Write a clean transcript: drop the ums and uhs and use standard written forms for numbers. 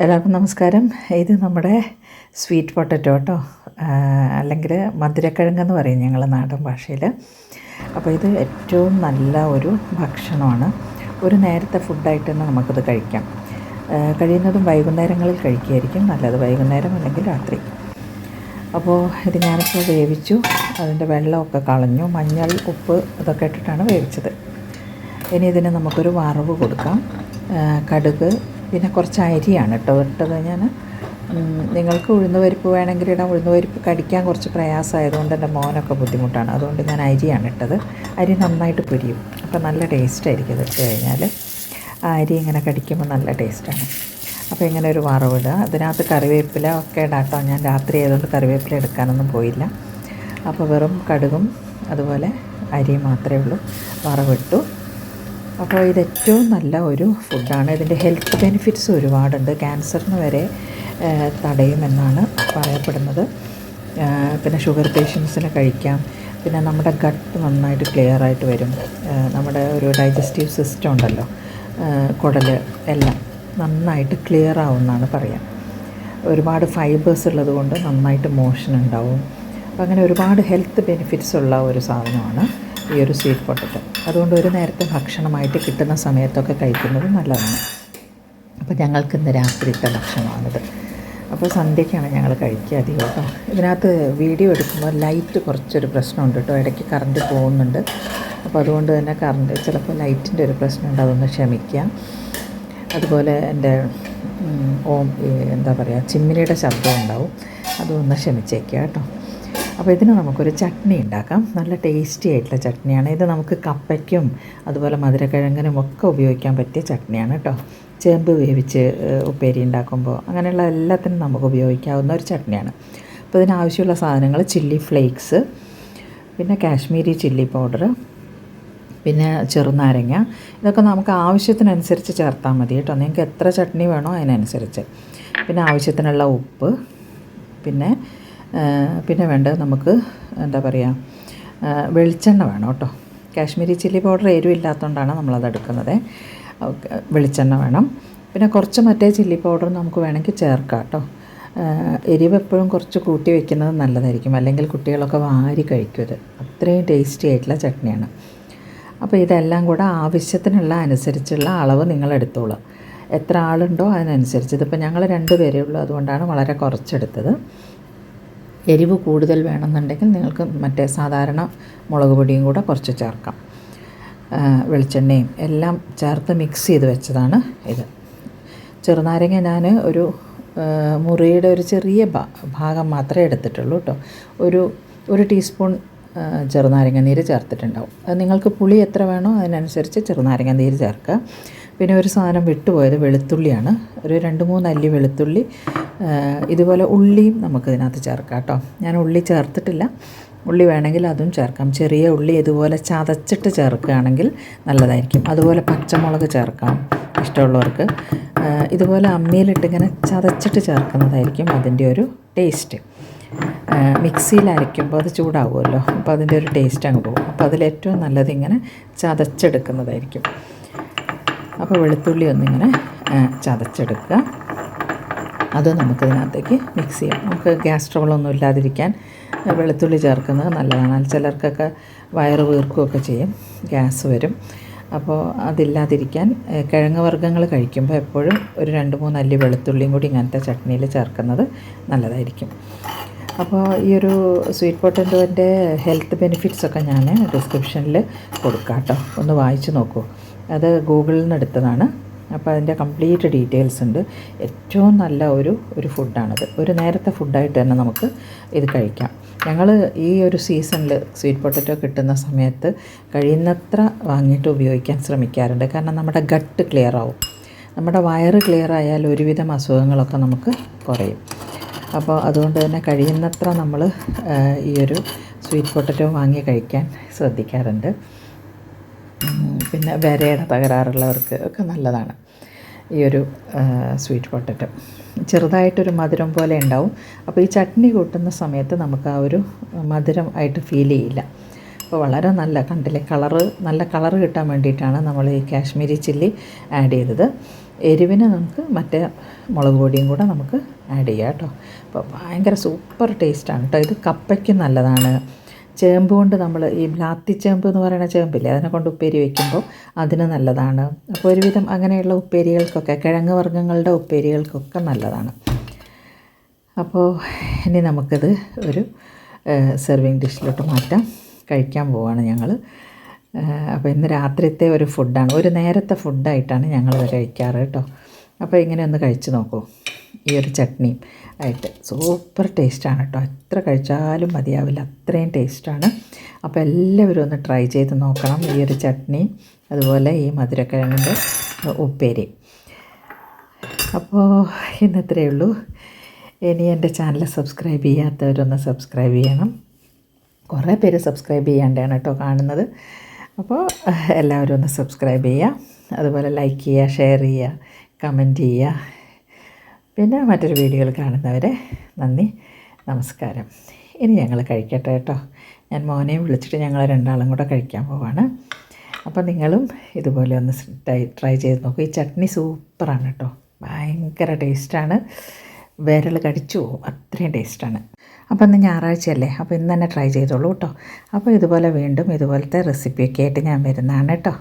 എല്ലാവർക്കും നമസ്കാരം. ഇത് നമ്മുടെ സ്വീറ്റ് പൊട്ടറ്റോ കേട്ടോ, അല്ലെങ്കിൽ മധുരക്കിഴങ്ങെന്ന് പറയും ഞങ്ങൾ നാടൻ ഭാഷയിൽ. അപ്പോൾ ഇത് ഏറ്റവും നല്ല ഒരു ഭക്ഷണമാണ്. ഒരു നേരത്തെ ഫുഡായിട്ട് തന്നെ നമുക്കിത് കഴിക്കാം. കഴിയുന്നതും വൈകുന്നേരങ്ങളിൽ കഴിക്കുകയായിരിക്കും നല്ലത്, വൈകുന്നേരം അല്ലെങ്കിൽ രാത്രി. അപ്പോൾ ഇത് ഞാനിപ്പോൾ വേവിച്ചു, അതിൻ്റെ വെള്ളമൊക്കെ കളഞ്ഞു, മഞ്ഞൾ ഉപ്പ് ഇതൊക്കെ ഇട്ടിട്ടാണ് വേവിച്ചത്. ഇനി ഇതിന് നമുക്കൊരു വറവ് കൊടുക്കാം. കടുക്, പിന്നെ കുറച്ച് അരിയാണ് കേട്ടോ ഇട്ടത് ഞാൻ. നിങ്ങൾക്ക് ഉഴുന്ന് പരിപ്പ് വേണമെങ്കിൽ ഇടാം. ഉഴുന്ന് പരിപ്പ് കടിക്കാൻ കുറച്ച് പ്രയാസമായതുകൊണ്ട് എൻ്റെ മോനൊക്കെ ബുദ്ധിമുട്ടാണ്, അതുകൊണ്ട് ഞാൻ അരിയാണ് ഇട്ടത്. അരി നന്നായിട്ട് പൊരിയും, അപ്പോൾ നല്ല ടേസ്റ്റായിരിക്കും ഇത് ഇട്ട് കഴിഞ്ഞാൽ. ആ അരി ഇങ്ങനെ കടിക്കുമ്പോൾ നല്ല ടേസ്റ്റാണ്. അപ്പോൾ ഇങ്ങനെ ഒരു വറവിടുക. അതിനകത്ത് കറിവേപ്പില ഒക്കെ ഇടാം കേട്ടോ. ഞാൻ രാത്രി ആയതുകൊണ്ട് കറിവേപ്പില എടുക്കാനൊന്നും പോയില്ല. അപ്പോൾ വെറും കടുകും അതുപോലെ അരിയും മാത്രമേ ഉള്ളൂ. വറവിട്ടു. അപ്പോൾ ഇത് ഏറ്റവും നല്ല ഒരു ഫുഡാണ്. ഇതിൻ്റെ ഹെൽത്ത് ബെനിഫിറ്റ്സ് ഒരുപാടുണ്ട്. ക്യാൻസറിന് വരെ തടയുമെന്നാണ് പറയപ്പെടുന്നത്. പിന്നെ ഷുഗർ പേഷ്യൻസിന് കഴിക്കാം. പിന്നെ നമ്മുടെ ഗട്ട് നന്നായിട്ട് ക്ലിയർ ആയിട്ട് വരും. നമ്മുടെ ഒരു ഡൈജസ്റ്റീവ് സിസ്റ്റം ഉണ്ടല്ലോ, കുടൽ എല്ലാം നന്നായിട്ട് ക്ലിയർ ആവുമെന്നാണ് പറയാം. ഒരുപാട് ഫൈബേഴ്സ് ഉള്ളത് കൊണ്ട് നന്നായിട്ട് മോഷൻ ഉണ്ടാവും. അപ്പോൾ അങ്ങനെ ഒരുപാട് ഹെൽത്ത് ബെനിഫിറ്റ്സ് ഉള്ള ഒരു സാധനമാണ് ഈ ഒരു സ്വീറ്റ് പൊട്ടറ്റോ. അതുകൊണ്ട് ഒരു നേരത്തെ ഭക്ഷണമായിട്ട് കിട്ടുന്ന സമയത്തൊക്കെ കഴിക്കുന്നത് നല്ലതാണ്. അപ്പോൾ ഞങ്ങൾക്ക് ഇന്ന് രാത്രിത്തെ ഭക്ഷണമാണിത്. അപ്പോൾ സന്ധ്യയ്ക്കാണ് ഞങ്ങൾ കഴിക്കുക അധികം കേട്ടോ. ഇതിനകത്ത് വീഡിയോ എടുക്കുമ്പോൾ ലൈറ്റ് കുറച്ചൊരു പ്രശ്നമുണ്ട് കേട്ടോ, ഇടയ്ക്ക് കറണ്ട് പോകുന്നുണ്ട്. അപ്പോൾ അതുകൊണ്ട് തന്നെ ചിലപ്പോൾ ലൈറ്റിൻ്റെ ഒരു പ്രശ്നമുണ്ട്, അതൊന്ന് ക്ഷമിക്കുക. അതുപോലെ എൻ്റെ എന്താ പറയുക, ചിമ്മിനിയുടെ ശബ്ദം ഉണ്ടാവും, അതൊന്ന് ക്ഷമിച്ചേക്കുക കേട്ടോ. അപ്പോൾ ഇതിന് നമുക്കൊരു ചട്നി ഉണ്ടാക്കാം. നല്ല ടേസ്റ്റി ആയിട്ടുള്ള ചട്നിയാണ് ഇത്. നമുക്ക് കപ്പയ്ക്കും അതുപോലെ മധുരക്കിഴങ്ങിനും ഒക്കെ ഉപയോഗിക്കാൻ പറ്റിയ ചട്നിയാണ് കേട്ടോ. ചേമ്പ് വേവിച്ച് ഉപ്പേരി ഉണ്ടാക്കുമ്പോൾ അങ്ങനെയുള്ള എല്ലാത്തിനും നമുക്ക് ഉപയോഗിക്കാവുന്ന ഒരു ചട്നിയാണ്. അപ്പോൾ ഇതിനാവശ്യമുള്ള സാധനങ്ങൾ ചില്ലി ഫ്ലേക്സ്, പിന്നെ കാശ്മീരി ചില്ലി പൗഡർ, പിന്നെ ചെറുനാരങ്ങ. ഇതൊക്കെ നമുക്ക് ആവശ്യത്തിനനുസരിച്ച് ചേർത്താൽ മതി കേട്ടോ. നിങ്ങൾക്ക് എത്ര ചട്നി വേണോ അതിനനുസരിച്ച്. പിന്നെ ആവശ്യത്തിനുള്ള ഉപ്പ്, പിന്നെ വേണ്ടത് നമുക്ക് എന്താ പറയുക, വെളിച്ചെണ്ണ വേണം കേട്ടോ. കാശ്മീരി ചില്ലി പൗഡർ എരിവില്ലാത്തതുകൊണ്ടാണ് നമ്മളത് എടുക്കുന്നത്. വെളിച്ചെണ്ണ വേണം. പിന്നെ കുറച്ച് മറ്റേ ചില്ലി പൗഡർ നമുക്ക് വേണമെങ്കിൽ ചേർക്കാം കേട്ടോ. എരിവ് എപ്പോഴും കുറച്ച് കൂട്ടി വയ്ക്കുന്നത് നല്ലതായിരിക്കും, അല്ലെങ്കിൽ കുട്ടികളൊക്കെ വാരി കഴിക്കും. ഇത് അത്രയും ടേസ്റ്റി ആയിട്ടുള്ള ചട്നിയാണ്. അപ്പോൾ ഇതെല്ലാം കൂടെ ആവശ്യത്തിനുള്ള അനുസരിച്ചുള്ള അളവ് നിങ്ങൾ എടുത്തോളൂ. എത്ര ആളുണ്ടോ അതിനനുസരിച്ച്. ഇതിപ്പോൾ ഞങ്ങൾ 2 പേരേ ഉള്ളൂ, അതുകൊണ്ടാണ് വളരെ കുറച്ചെടുത്തത്. എരിവ് കൂടുതൽ വേണമെന്നുണ്ടെങ്കിൽ നിങ്ങൾക്ക് മറ്റേ സാധാരണ മുളക് പൊടിയും കൂടെ കുറച്ച് ചേർക്കാം. വെളിച്ചെണ്ണയും എല്ലാം ചേർത്ത് മിക്സ് ചെയ്ത് വെച്ചതാണ് ഇത്. ചെറുനാരങ്ങ ഞാൻ ഒരു മുറിയുടെ ഒരു ചെറിയ ഭാഗം മാത്രമേ എടുത്തിട്ടുള്ളൂ കേട്ടോ. ഒരു ടീസ്പൂൺ ചെറുനാരങ്ങ നീര് ചേർത്തിട്ടുണ്ടാവും. അത് നിങ്ങൾക്ക് പുളി എത്ര വേണോ അതിനനുസരിച്ച് ചെറുനാരങ്ങ നീര് ചേർക്കുക. പിന്നെ ഒരു സാധനം വിട്ടുപോയത് വെളുത്തുള്ളിയാണ്. ഒരു 2-3 അല്ലി വെളുത്തുള്ളി. ഇതുപോലെ ഉള്ളിയും നമുക്ക് ഇതിനകത്ത് ചേർക്കാം കേട്ടോ. ഞാൻ ഉള്ളി ചേർത്തിട്ടില്ല, ഉള്ളി വേണമെങ്കിൽ അതും ചേർക്കാം. ചെറിയ ഉള്ളി ഇതുപോലെ ചതച്ചിട്ട് ചേർക്കുകയാണെങ്കിൽ നല്ലതായിരിക്കും. അതുപോലെ പച്ചമുളക് ചേർക്കാം ഇഷ്ടമുള്ളവർക്ക്. ഇതുപോലെ അമ്മിയിലിട്ടിങ്ങനെ ചതച്ചിട്ട് ചേർക്കുന്നതായിരിക്കും അതിൻ്റെ ഒരു ടേസ്റ്റ്. മിക്സിയിൽ അരയ്ക്കുമ്പോൾ അത് ചൂടാവുമല്ലോ, അപ്പോൾ അതിൻ്റെ ഒരു ടേസ്റ്റ് അങ്ങ് പോകും. അപ്പോൾ അതിലേറ്റവും നല്ലത് ഇങ്ങനെ ചതച്ചെടുക്കുന്നതായിരിക്കും. അപ്പോൾ വെളുത്തുള്ളി ഒന്നിങ്ങനെ ചതച്ചെടുക്കുക. അത് നമുക്കിതിനകത്തേക്ക് മിക്സ് ചെയ്യാം. നമുക്ക് ഗ്യാസ് ട്രബിളൊന്നും ഇല്ലാതിരിക്കാൻ വെളുത്തുള്ളി ചേർക്കുന്നത് നല്ലതാണ്. ചിലർക്കൊക്കെ വയറ് വീർക്കുകയൊക്കെ ചെയ്യും, ഗ്യാസ് വരും. അപ്പോൾ അതില്ലാതിരിക്കാൻ കിഴങ്ങ് വർഗ്ഗങ്ങൾ കഴിക്കുമ്പോൾ എപ്പോഴും ഒരു 2-3 അല്ലി വെളുത്തുള്ളിയും കൂടി ഇങ്ങനത്തെ ചട്നിയിൽ ചേർക്കുന്നത് നല്ലതായിരിക്കും. അപ്പോൾ ഈ ഒരു സ്വീറ്റ് പൊട്ടറ്റോൻ്റെ ഹെൽത്ത് ബെനിഫിറ്റ്സൊക്കെ ഞാൻ ഡിസ്ക്രിപ്ഷനിൽ കൊടുക്കാം കേട്ടോ, ഒന്ന് വായിച്ച് നോക്കൂ. അത് ഗൂഗിളിൽ നിന്ന് എടുത്തതാണ്. അപ്പോൾ അതിൻ്റെ കംപ്ലീറ്റ് ഡീറ്റെയിൽസ് ഉണ്ട്. ഏറ്റവും നല്ല ഒരു ഫുഡാണിത്. ഒരു നേരത്തെ ഫുഡായിട്ട് തന്നെ നമുക്ക് ഇത് കഴിക്കാം. ഞങ്ങൾ ഈ ഒരു സീസണിൽ സ്വീറ്റ് പൊട്ടറ്റോ കിട്ടുന്ന സമയത്ത് കഴിയുന്നത്ര വാങ്ങിയിട്ട് ഉപയോഗിക്കാൻ ശ്രമിക്കാറുണ്ട്. കാരണം നമ്മുടെ ഗട്ട് ക്ലിയർ ആവും. നമ്മുടെ വയറ് ക്ലിയർ ആയാൽ ഒരുവിധം അസുഖങ്ങളൊക്കെ നമുക്ക് കുറയും. അപ്പോൾ അതുകൊണ്ട് തന്നെ കഴിയുന്നത്ര നമ്മൾ ഈ ഒരു സ്വീറ്റ് പൊട്ടറ്റോ വാങ്ങി കഴിക്കാൻ ശ്രദ്ധിക്കാറുണ്ട്. പിന്നെ വിരയുടെ തകരാറുള്ളവർക്ക് ഒക്കെ നല്ലതാണ് ഈ ഒരു സ്വീറ്റ് പൊട്ടറ്റോ. ചെറുതായിട്ടൊരു മധുരം പോലെ ഉണ്ടാവും. അപ്പോൾ ഈ ചട്നി കൂട്ടുന്ന സമയത്ത് നമുക്ക് ആ ഒരു മധുരം ആയിട്ട് ഫീൽ ചെയ്യില്ല. അപ്പോൾ വളരെ നല്ല കണ്ടില്ലേ, നല്ല കളറ് കിട്ടാൻ വേണ്ടിയിട്ടാണ് നമ്മൾ ഈ കാശ്മീരി ചില്ലി ആഡ് ചെയ്തത്. എരിവിന് നമുക്ക് മറ്റേ മുളക് പൊടിയും കൂടെ നമുക്ക് ആഡ് ചെയ്യാം കേട്ടോ. അപ്പോൾ ഭയങ്കര സൂപ്പർ ടേസ്റ്റാണ് കേട്ടോ. ഇത് കപ്പയ്ക്കും നല്ലതാണ്. ചേമ്പ് കൊണ്ട് നമ്മൾ ഈ ബ്ലാത്തി ചേമ്പ് എന്ന് പറയുന്ന ചേമ്പില്ലേ, അതിനെ കൊണ്ട് ഉപ്പേരി വയ്ക്കുമ്പോൾ അതിന് നല്ലതാണ്. അപ്പോൾ ഒരുവിധം അങ്ങനെയുള്ള ഉപ്പേരികൾക്കൊക്കെ, കിഴങ്ങ് വർഗ്ഗങ്ങളുടെ ഉപ്പേരികൾക്കൊക്കെ നല്ലതാണ്. അപ്പോൾ ഇനി നമുക്കിത് ഒരു സെർവിങ് ഡിഷിലോട്ട് മാറ്റാം. കഴിക്കാൻ പോവുകയാണ് ഞങ്ങൾ. അപ്പോൾ ഇന്ന് രാത്രിത്തെ ഒരു ഫുഡാണ്, ഒരു നേരത്തെ ഫുഡായിട്ടാണ് ഞങ്ങളിത് കഴിക്കാറ് കേട്ടോ. അപ്പോൾ ഇങ്ങനെ ഒന്ന് കഴിച്ച് നോക്കൂ. ഈ ഒരു ചട്നിയും ആയിട്ട് സൂപ്പർ ടേസ്റ്റാണ് കേട്ടോ. എത്ര കഴിച്ചാലും മതിയാവില്ല, അത്രയും ടേസ്റ്റാണ്. അപ്പോൾ എല്ലാവരും ഒന്ന് ട്രൈ ചെയ്ത് നോക്കണം. ഈ ഒരു ചട്നി, അതുപോലെ ഈ മധുരക്കിഴങ്ങിൻ്റെ ഉപ്പേരി. അപ്പോൾ ഇന്നത്രയേ ഉള്ളൂ. ഇനി എൻ്റെ ചാനൽ സബ്സ്ക്രൈബ് ചെയ്യാത്തവരൊന്ന് സബ്സ്ക്രൈബ് ചെയ്യണം. കുറേ പേര് സബ്സ്ക്രൈബ് ചെയ്യാണ്ടാണ് കേട്ടോ കാണുന്നത്. അപ്പോൾ എല്ലാവരും ഒന്ന് സബ്സ്ക്രൈബ് ചെയ്യുക, അതുപോലെ ലൈക്ക് ചെയ്യുക, ഷെയർ ചെയ്യുക, കമൻറ്റ് ചെയ്യുക. പിന്നെ മറ്റൊരു വീഡിയോയിൽ കാണുന്നവരെ നന്ദി, നമസ്കാരം. ഇനി ഞങ്ങൾ കഴിക്കട്ടെ കേട്ടോ. ഞാൻ മോനെയും വിളിച്ചിട്ട് ഞങ്ങൾ രണ്ടാളും കൂടെ കഴിക്കാൻ പോവാണ്. അപ്പോൾ നിങ്ങളും ഇതുപോലെ ഒന്ന് ട്രൈ ചെയ്ത് നോക്കൂ. ഈ ചട്നി സൂപ്പറാണ് കേട്ടോ, ഭയങ്കര ടേസ്റ്റാണ്. വിരൽ കടിച്ചു പോകും, അത്രയും ടേസ്റ്റാണ്. അപ്പോൾ ഇന്ന് ഞായറാഴ്ചയല്ലേ, അപ്പോൾ ഇന്ന് തന്നെ ട്രൈ ചെയ്തോളൂ കേട്ടോ. അപ്പോൾ ഇതുപോലെ വീണ്ടും ഇതുപോലത്തെ റെസിപ്പിയൊക്കെ ആയിട്ട് ഞാൻ വരുന്നതാണ് കേട്ടോ.